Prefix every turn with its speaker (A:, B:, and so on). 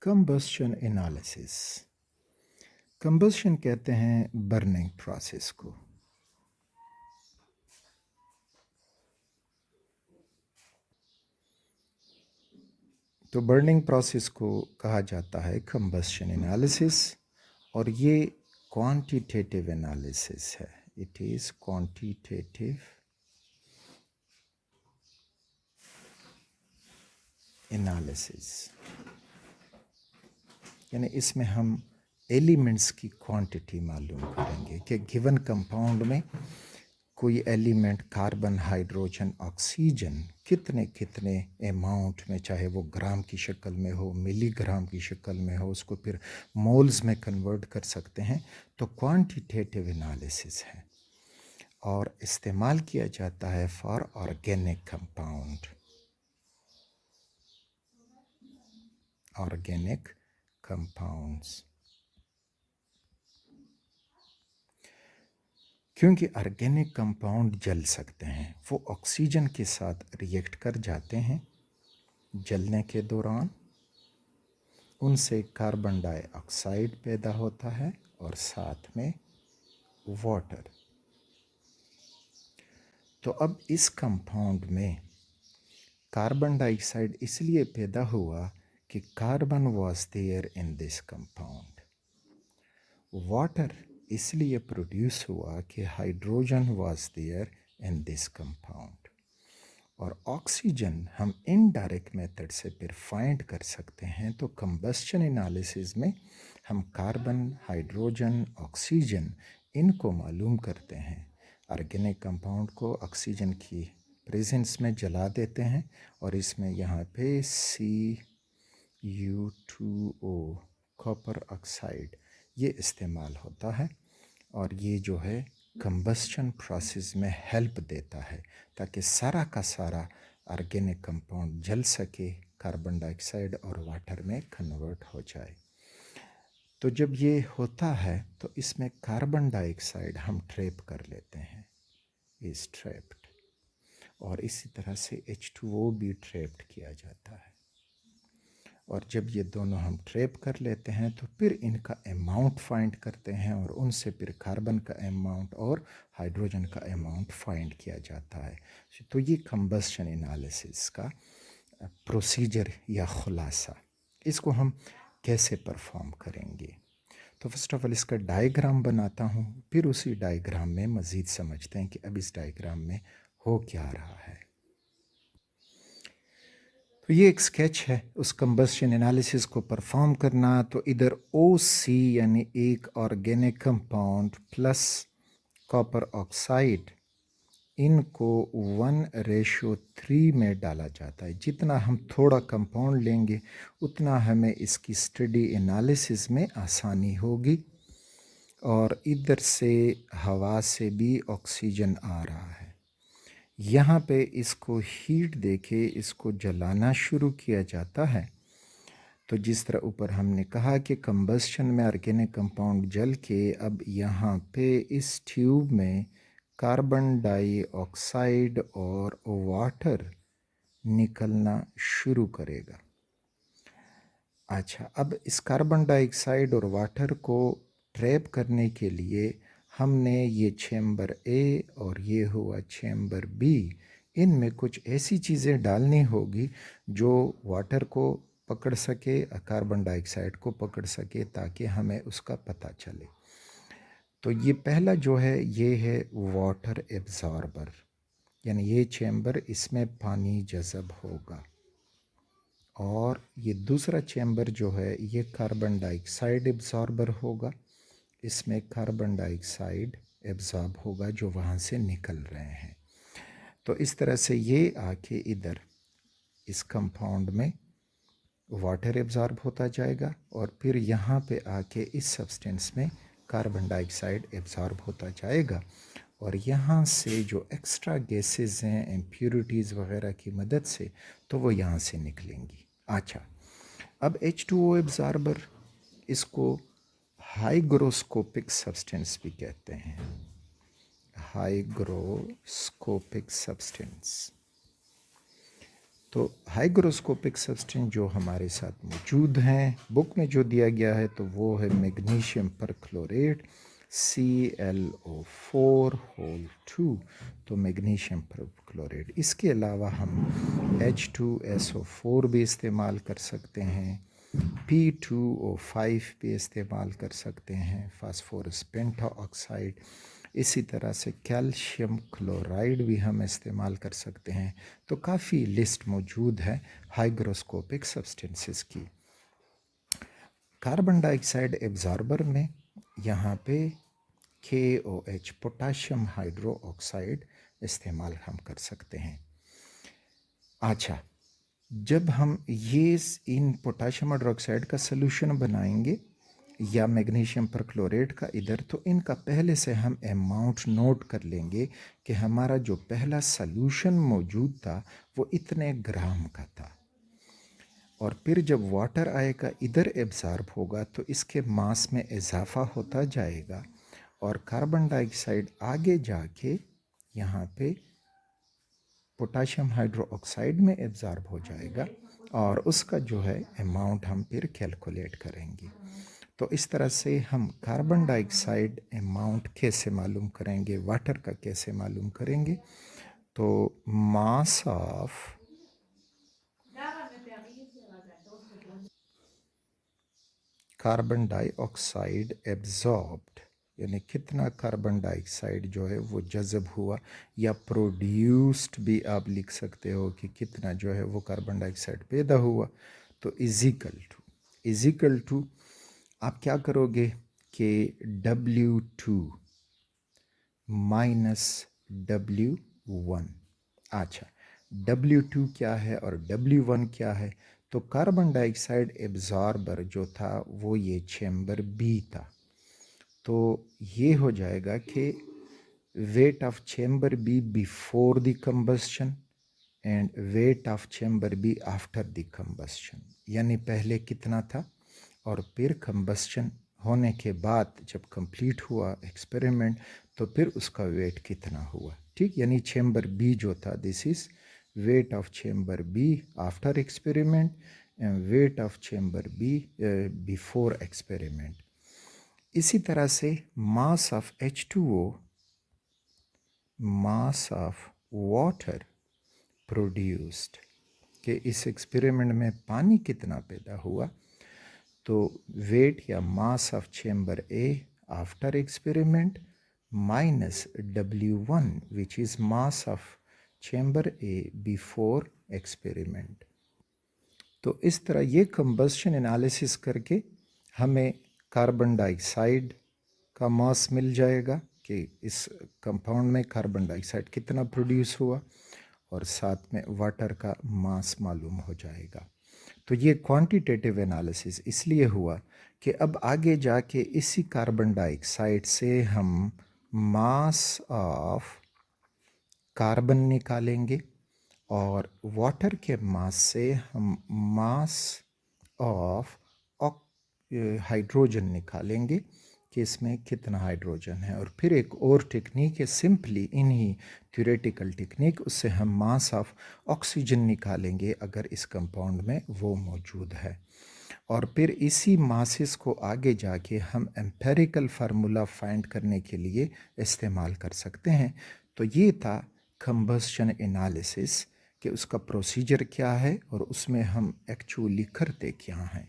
A: Combustion analysis. Combustion कहते हैं burning process को। तो बर्निंग प्रोसेस को कहा जाता है कंबस्शन एनालिसिस, और ये क्वांटिटेटिव एनालिसिस है। इट इज़ क्वांटिटेटिव एनालिसिस, यानी इसमें हम एलिमेंट्स की क्वांटिटी मालूम करेंगे कि गिवन कंपाउंड में कोई एलिमेंट कार्बन, हाइड्रोजन, ऑक्सीजन कितने कितने अमाउंट में, चाहे वो ग्राम की शक्ल में हो, मिलीग्राम की शक्ल में हो, उसको फिर मोल्स में कन्वर्ट कर सकते हैं। तो क्वांटिटेटिव एनालिसिस है और इस्तेमाल किया जाता है for organic compound, organic compounds. क्योंकि ऑर्गेनिक कंपाउंड जल सकते हैं, वो ऑक्सीजन के साथ रिएक्ट कर जाते हैं। जलने के दौरान उनसे कार्बन डाइऑक्साइड पैदा होता है और साथ में वाटर। तो अब इस कंपाउंड में कार्बन डाइऑक्साइड इसलिए पैदा हुआ कि carbon was there in this compound. Water इसलिए प्रोड्यूस हुआ कि hydrogen was there in this compound. और ऑक्सीजन हम इनडायरेक्ट मेथड से फिर फाइंड कर सकते हैं। तो कंबस्शन एनालिसिस में हम कार्बन, हाइड्रोजन, ऑक्सीजन इनको मालूम करते हैं। ऑर्गेनिक कंपाउंड को ऑक्सीजन की प्रेजेंस में जला देते हैं और इसमें यहाँ पे CU2O कॉपर ऑक्साइड ये इस्तेमाल होता है, और ये जो है कंबस्शन प्रोसेस में हेल्प देता है ताकि सारा का सारा ऑर्गेनिक कंपाउंड जल सके, कार्बन डाइऑक्साइड और वाटर में कन्वर्ट हो जाए। तो जब ये होता है तो इसमें कार्बन डाइऑक्साइड हम ट्रैप कर लेते हैं, इज ट्रैप्ड, और इसी तरह से H2O भी ट्रैप्ड किया जाता है। और जब ये दोनों हम ट्रैप कर लेते हैं तो फिर इनका अमाउंट फाइंड करते हैं और उनसे फिर कार्बन का अमाउंट और हाइड्रोजन का अमाउंट फाइंड किया जाता है। तो ये कंबस्शन एनालिसिस का प्रोसीजर या खुलासा। इसको हम कैसे परफॉर्म करेंगे? तो फर्स्ट ऑफ ऑल इसका डायग्राम बनाता हूँ, फिर उसी डायग्राम में मज़ीद समझते हैं कि अब इस डायग्राम में हो क्या रहा है। तो ये एक स्केच है उस कंबस्शन एनालिसिस को परफॉर्म करना। तो इधर OC यानी एक organic compound plus copper oxide, इनको 1:3 में डाला जाता है। जितना हम थोड़ा कंपाउंड लेंगे उतना हमें इसकी स्टडी एनालिसिस में आसानी होगी। और इधर से हवा से भी ऑक्सीजन आ रहा है। यहाँ पे इसको हीट देके इसको जलाना शुरू किया जाता है। तो जिस तरह ऊपर हमने कहा कि कंबस्शन में ऑर्गेनिक कंपाउंड जल के अब यहाँ पे इस ट्यूब में कार्बन डाइऑक्साइड और वाटर निकलना शुरू करेगा। अच्छा, अब इस कार्बन डाइऑक्साइड और वाटर को ट्रैप करने के लिए हमने ये चैम्बर ए और ये हुआ चैम्बर बी, इनमें कुछ ऐसी चीज़ें डालनी होगी जो वाटर को पकड़ सके, कार्बन डाइऑक्साइड को पकड़ सके, ताकि हमें उसका पता चले। तो ये पहला जो है ये है वाटर एब्जॉर्बर, यानी ये चैम्बर, इसमें पानी जज़ब होगा। और ये दूसरा चैम्बर जो है ये कार्बन डाइऑक्साइड एब्जॉर्बर होगा, इसमें कार्बन डाइऑक्साइड एब्जॉर्ब होगा जो वहाँ से निकल रहे हैं। तो इस तरह से ये आके इधर इस कंपाउंड में वाटर एब्जॉर्ब होता जाएगा और फिर यहाँ पे आके इस सब्सटेंस में कार्बन डाइऑक्साइड एब्जॉर्ब होता जाएगा, और यहाँ से जो एक्स्ट्रा गैसेस हैं, इम्प्योरिटीज़ वगैरह की मदद से, तो वो यहाँ से निकलेंगी। अच्छा, अब H2O एब्जॉर्बर, इसको हाइग्रोस्कोपिक सब्सटेंस भी कहते हैं, हाइग्रोस्कोपिक सब्सटेंस। तो हाइग्रोस्कोपिक सब्सटेंस जो हमारे साथ मौजूद हैं बुक में जो दिया गया है तो वो है मैग्नीशियम परक्लोरेट ClO4 होल 2। तो मैग्नीशियम परक्लोरेट, इसके अलावा हम H2SO4 भी इस्तेमाल कर सकते हैं, P2O5 भी इस्तेमाल कर सकते हैं, फास्फोरस पेंटाऑक्साइड, इसी तरह से कैल्शियम क्लोराइड भी हम इस्तेमाल कर सकते हैं। तो काफ़ी लिस्ट मौजूद है हाइग्रोस्कोपिक सब्सटेंसेस की। कार्बन डाइऑक्साइड एब्जॉर्बर में यहाँ पे KOH पोटाशियम हाइड्रो ऑक्साइड इस्तेमाल हम कर सकते हैं। अच्छा, जब हम ये इन पोटाशियम हाइड्रोक्साइड का सलूशन बनाएंगे या मैग्नीशियम परक्लोरेट का इधर, तो इनका पहले से हम अमाउंट नोट कर लेंगे कि हमारा जो पहला सलूशन मौजूद था वो इतने ग्राम का था, और फिर जब वाटर आएगा इधर एब्जॉर्ब होगा तो इसके मास में इजाफा होता जाएगा और कार्बन डाइऑक्साइड आगे जाके यहाँ पे पोटाशियम हाइड्रोक्साइड में एब्जॉर्ब हो जाएगा और उसका जो है अमाउंट हम फिर कैलकुलेट करेंगे। तो इस तरह से हम कार्बन डाइऑक्साइड अमाउंट कैसे मालूम करेंगे, वाटर का कैसे मालूम करेंगे, तो mass of carbon dioxide absorbed, यानी कितना कार्बन डाइऑक्साइड जो है वो जज़ब हुआ, या प्रोड्यूस्ड भी आप लिख सकते हो कि कितना जो है वो कार्बन डाइऑक्साइड पैदा हुआ। तो इजिकल टू आप क्या करोगे कि W2 माइनस W1। अच्छा, W2 क्या है और W1 क्या है? तो कार्बन डाइऑक्साइड एब्जॉर्बर जो था वो ये चैम्बर बी था, तो ये हो जाएगा कि weight of chamber B before the combustion and weight of chamber B after the combustion, यानी पहले कितना था और फिर कंबस्शन होने के बाद जब कंप्लीट हुआ एक्सपेरिमेंट तो फिर उसका वेट कितना हुआ। ठीक, यानी चैम्बर बी जो था, this is weight of chamber B after experiment and weight of chamber B before experiment. इसी तरह से mass of H2O, mass of water produced, कि इस एक्सपेरिमेंट में पानी कितना पैदा हुआ, तो वेट या mass of chamber A after experiment minus W1 which is mass of chamber A before experiment. तो इस तरह ये कंबस्शन एनालिसिस करके हमें कार्बन डाइऑक्साइड का मास मिल जाएगा कि इस कंपाउंड में कार्बन डाइऑक्साइड कितना प्रोड्यूस हुआ, और साथ में वाटर का मास मालूम हो जाएगा। तो ये क्वांटिटेटिव एनालिसिस इसलिए हुआ कि अब आगे जाके इसी कार्बन डाइऑक्साइड से हम मास ऑफ कार्बन निकालेंगे और वाटर के मास से हम मास ऑफ हाइड्रोजन निकालेंगे कि इसमें कितना हाइड्रोजन है, और फिर एक और टेक्निक है सिंपली इन्हीं थ्योरेटिकल टेक्निक, उससे हम मास ऑफ ऑक्सीजन निकालेंगे अगर इस कंपाउंड में वो मौजूद है, और फिर इसी मासेस को आगे जाके हम एम्पेरिकल फार्मूला फाइंड करने के लिए इस्तेमाल कर सकते हैं। तो ये था कंबस्शन एनालिसिस कि उसका प्रोसीजर क्या है और उसमें हम एक्चुअली करते क्या हैं।